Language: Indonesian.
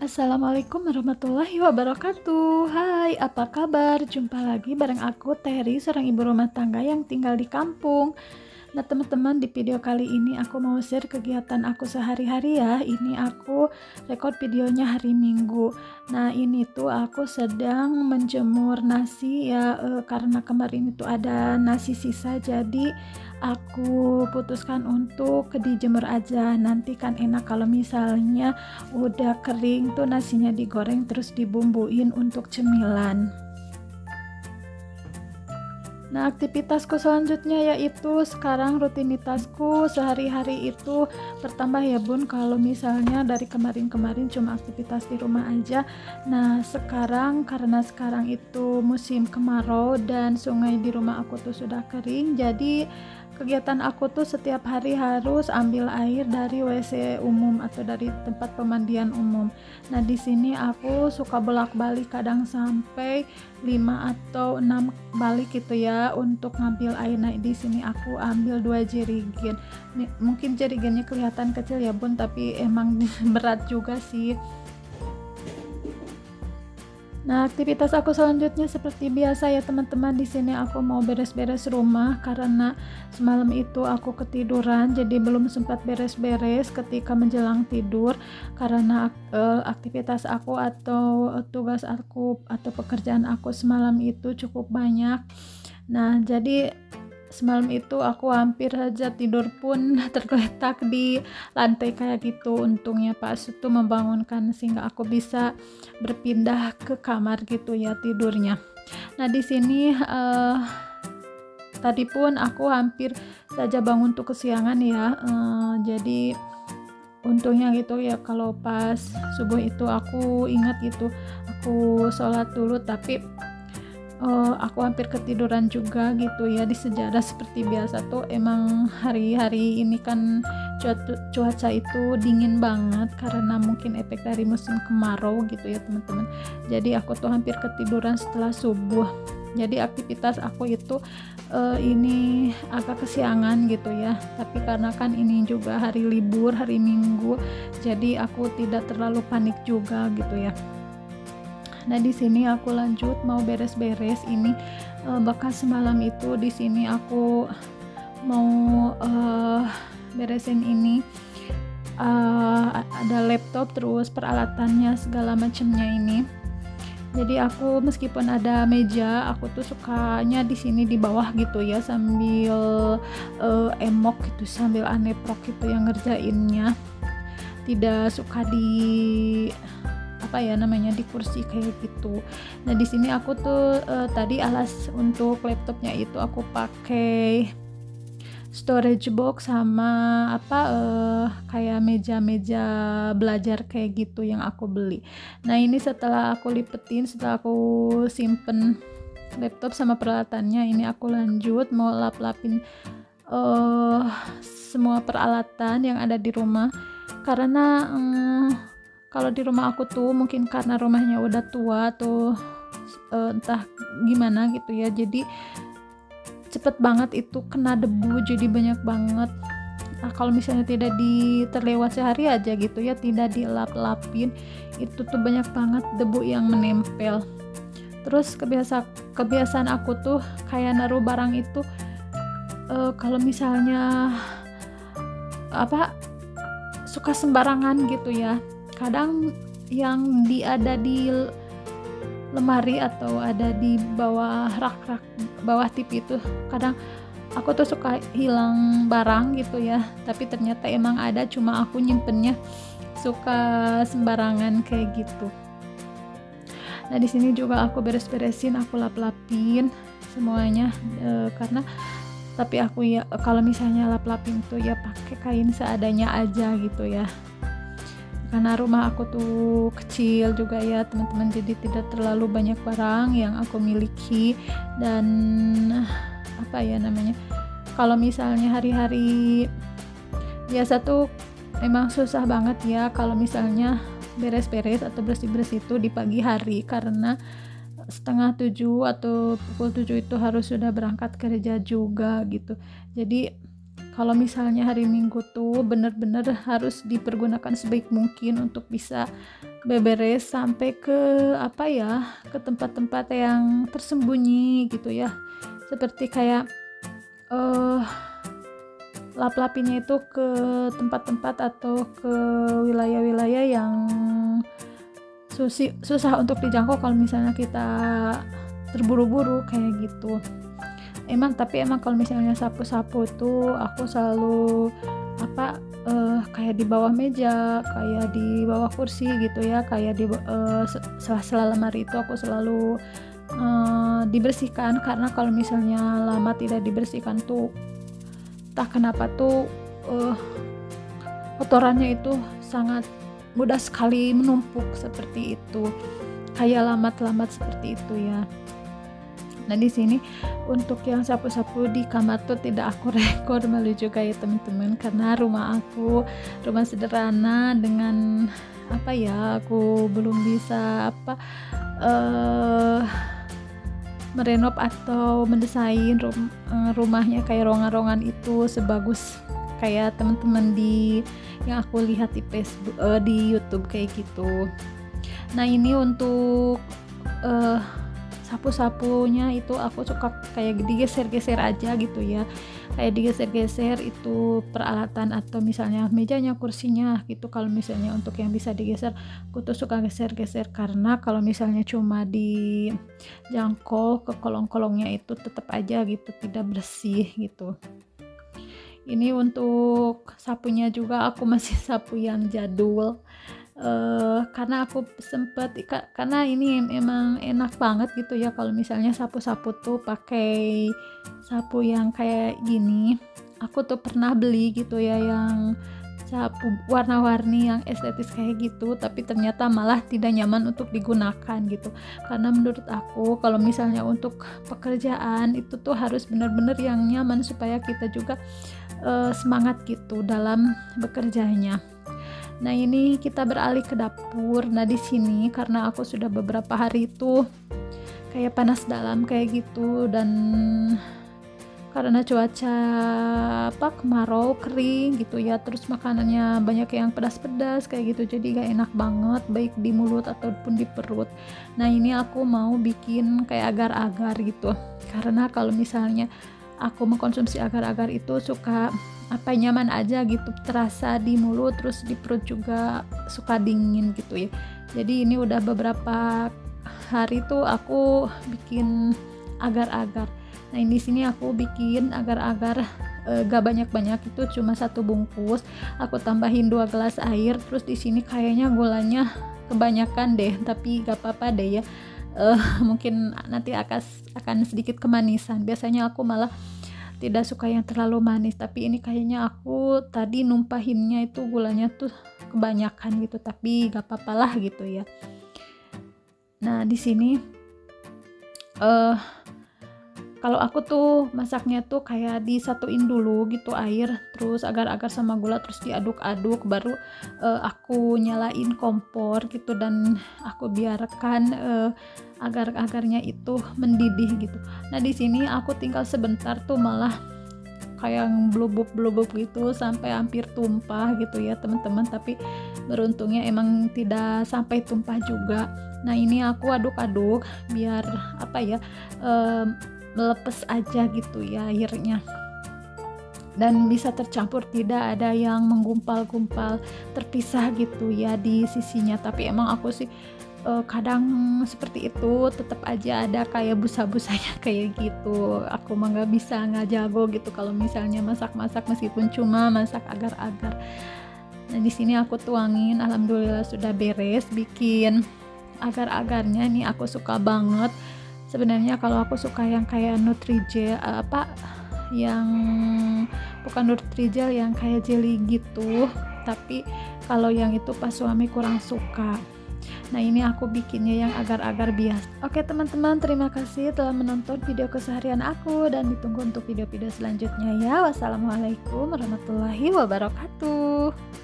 Assalamualaikum warahmatullahi wabarakatuh. Hai, apa kabar? Jumpa lagi bareng aku, Terry, seorang ibu rumah tangga yang tinggal di kampung. Nah, teman-teman, di video kali ini aku mau share kegiatan aku sehari-hari ya. Ini aku record videonya hari Minggu. Nah, ini tuh aku sedang menjemur nasi ya, karena kemarin itu ada nasi sisa, jadi aku putuskan untuk dijemur aja. Nanti kan enak kalau misalnya udah kering tuh nasinya digoreng terus dibumbuin untuk cemilan. Nah, aktivitasku selanjutnya yaitu sekarang rutinitasku sehari-hari itu bertambah ya Bun, kalau misalnya dari kemarin-kemarin cuma aktivitas di rumah aja. Nah, sekarang karena sekarang itu musim kemarau dan sungai di rumah aku tuh sudah kering, jadi kegiatan aku tuh setiap hari harus ambil air dari WC umum atau dari tempat pemandian umum. Nah, di sini aku suka bolak-balik, kadang sampai 5 atau 6 balik gitu ya untuk ngambil air. Nah, di sini aku ambil 2 jerigen. Nih, mungkin jerigennya kelihatan kecil ya Bun, tapi emang berat juga sih. Nah, aktivitas aku selanjutnya seperti biasa ya teman-teman. Di sini aku mau beres-beres rumah karena semalam itu aku ketiduran, jadi belum sempat beres-beres ketika menjelang tidur karena aktivitas aku atau tugas aku atau pekerjaan aku semalam itu cukup banyak. Nah, jadi semalam itu aku hampir saja tidur pun tergeletak di lantai kayak gitu. Untungnya Pak Sutu membangunkan sehingga aku bisa berpindah ke kamar gitu ya tidurnya. Nah, di sini tadi pun aku hampir saja bangun tuh kesiangan ya. Jadi untungnya gitu ya, kalau pas subuh itu aku ingat gitu aku sholat dulu, tapi aku hampir ketiduran juga gitu ya di sejadah. Seperti biasa tuh emang hari-hari ini kan cuaca itu dingin banget karena mungkin efek dari musim kemarau gitu ya teman-teman. Jadi aku tuh hampir ketiduran setelah subuh. Jadi aktivitas aku itu ini agak kesiangan gitu ya, tapi karena kan ini juga hari libur, hari Minggu, jadi aku tidak terlalu panik juga gitu ya. Nah, di sini aku lanjut mau beres-beres ini bekas semalam itu. Di sini aku mau beresin ini ada laptop terus peralatannya segala macamnya ini. Jadi aku meskipun ada meja, aku tuh sukanya di sini di bawah gitu ya sambil emok gitu, sambil aneprok gitu yang ngerjainnya. Tidak suka di di kursi kayak gitu. Nah, di sini aku tuh tadi alas untuk laptopnya itu aku pakai storage box sama kayak meja-meja belajar kayak gitu yang aku beli. Nah, ini setelah aku lipetin, setelah aku simpen laptop sama peralatannya, ini aku lanjut mau lap-lapin semua peralatan yang ada di rumah karena kalau di rumah aku tuh mungkin karena rumahnya udah tua tuh entah gimana gitu ya, jadi cepet banget itu kena debu, jadi banyak banget. Nah, kalau misalnya tidak terlewat sehari aja gitu ya, tidak dilap-lapin, itu tuh banyak banget debu yang menempel. Terus kebiasaan aku tuh kayak naruh barang itu kalau misalnya suka sembarangan gitu ya. Kadang yang ada di lemari atau ada di bawah rak-rak bawah TV itu, kadang aku tuh suka hilang barang gitu ya, tapi ternyata emang ada, cuma aku nyimpennya suka sembarangan kayak gitu. Nah, di sini juga aku beres-beresin, aku lap-lapin semuanya tapi aku ya kalau misalnya lap-lapin tuh ya pakai kain seadanya aja gitu ya. Karena rumah aku tuh kecil juga ya teman-teman, jadi tidak terlalu banyak barang yang aku miliki. Dan kalau misalnya hari-hari biasa tuh emang susah banget ya kalau misalnya beres-beres atau bersih-bersih itu di pagi hari, karena 6:30 atau pukul 7 itu harus sudah berangkat kerja juga gitu. Jadi kalau misalnya hari Minggu tuh bener-bener harus dipergunakan sebaik mungkin untuk bisa beberes sampai ke apa ya, ke tempat-tempat yang tersembunyi gitu ya. Seperti kayak eh lap-lapinnya itu ke tempat-tempat atau ke wilayah-wilayah yang susah untuk dijangkau kalau misalnya kita terburu-buru kayak gitu. Tapi emang kalau misalnya sapu-sapu tuh aku selalu kayak di bawah meja, kayak di bawah kursi gitu ya, kayak di sela-sela lemari itu aku selalu dibersihkan, karena kalau misalnya lama tidak dibersihkan tuh entah kenapa tuh kotorannya itu sangat mudah sekali menumpuk seperti itu, kayak lambat-lambat seperti itu ya. Nah di sini untuk yang sapu-sapu di kamar tuh tidak aku rekor, malu juga ya teman-teman, karena rumah aku rumah sederhana dengan aku belum bisa merenov atau mendesain rumahnya kayak rongan-rongan itu sebagus kayak teman-teman yang aku lihat di Facebook, di YouTube kayak gitu. Nah ini untuk sapu-sapunya itu aku suka kayak digeser-geser aja gitu ya, kayak digeser-geser itu peralatan atau misalnya mejanya, kursinya gitu. Kalau misalnya untuk yang bisa digeser aku tuh suka geser-geser, karena kalau misalnya cuma dijangkau ke kolong-kolongnya itu tetap aja gitu tidak bersih gitu. Ini untuk sapunya juga aku masih sapu yang jadul, karena aku karena ini emang enak banget gitu ya kalau misalnya sapu-sapu tuh pakai sapu yang kayak gini. Aku tuh pernah beli gitu ya yang sapu warna-warni yang estetis kayak gitu, tapi ternyata malah tidak nyaman untuk digunakan gitu. Karena menurut aku kalau misalnya untuk pekerjaan itu tuh harus benar-benar yang nyaman supaya kita juga semangat gitu dalam bekerjanya. Nah ini kita beralih ke dapur. Nah di sini karena aku sudah beberapa hari itu kayak panas dalam kayak gitu, dan karena cuaca kemarau kering gitu ya, terus makanannya banyak yang pedas-pedas kayak gitu, jadi gak enak banget baik di mulut ataupun di perut. Nah ini aku mau bikin kayak agar-agar gitu, karena kalau misalnya aku mengkonsumsi agar-agar itu suka nyaman aja gitu, terasa di mulut, terus di perut juga suka dingin gitu ya. Jadi ini udah beberapa hari tuh aku bikin agar-agar. Nah di sini aku bikin agar-agar gak banyak-banyak, itu cuma 1 bungkus. Aku tambahin 2 gelas air, terus di sini kayaknya gulanya kebanyakan deh, tapi gak apa-apa deh ya. Mungkin nanti akan sedikit kemanisan. Biasanya aku malah tidak suka yang terlalu manis, tapi ini kayaknya aku tadi numpahinnya itu gulanya tuh kebanyakan gitu, tapi gak apa-apa lah gitu ya. Nah di sini kalau aku tuh masaknya tuh kayak disatuin dulu gitu air, terus agar-agar sama gula, terus diaduk-aduk, baru aku nyalain kompor gitu, dan aku biarkan agar-agarnya itu mendidih gitu. Nah di sini aku tinggal sebentar tuh malah kayak blubub-blubub gitu sampai hampir tumpah gitu ya teman-teman, tapi beruntungnya emang tidak sampai tumpah juga. Nah ini aku aduk-aduk biar melepes aja gitu ya airnya, dan bisa tercampur, tidak ada yang menggumpal-gumpal terpisah gitu ya di sisinya. Tapi emang aku sih kadang seperti itu, tetap aja ada kayak busa-busanya kayak gitu. Aku mah nggak jago gitu kalau misalnya masak-masak, meskipun cuma masak agar-agar. Nah di sini aku tuangin, alhamdulillah sudah beres bikin agar-agarnya. Nih aku suka banget sebenarnya, kalau aku suka yang kayak Nutrijel, yang bukan Nutrijel, yang kayak jelly gitu, tapi kalau yang itu pas suami kurang suka. Nah ini aku bikinnya yang agar-agar biasa. Oke teman-teman, terima kasih telah menonton video keseharian aku, dan ditunggu untuk video-video selanjutnya ya. Wassalamualaikum warahmatullahi wabarakatuh.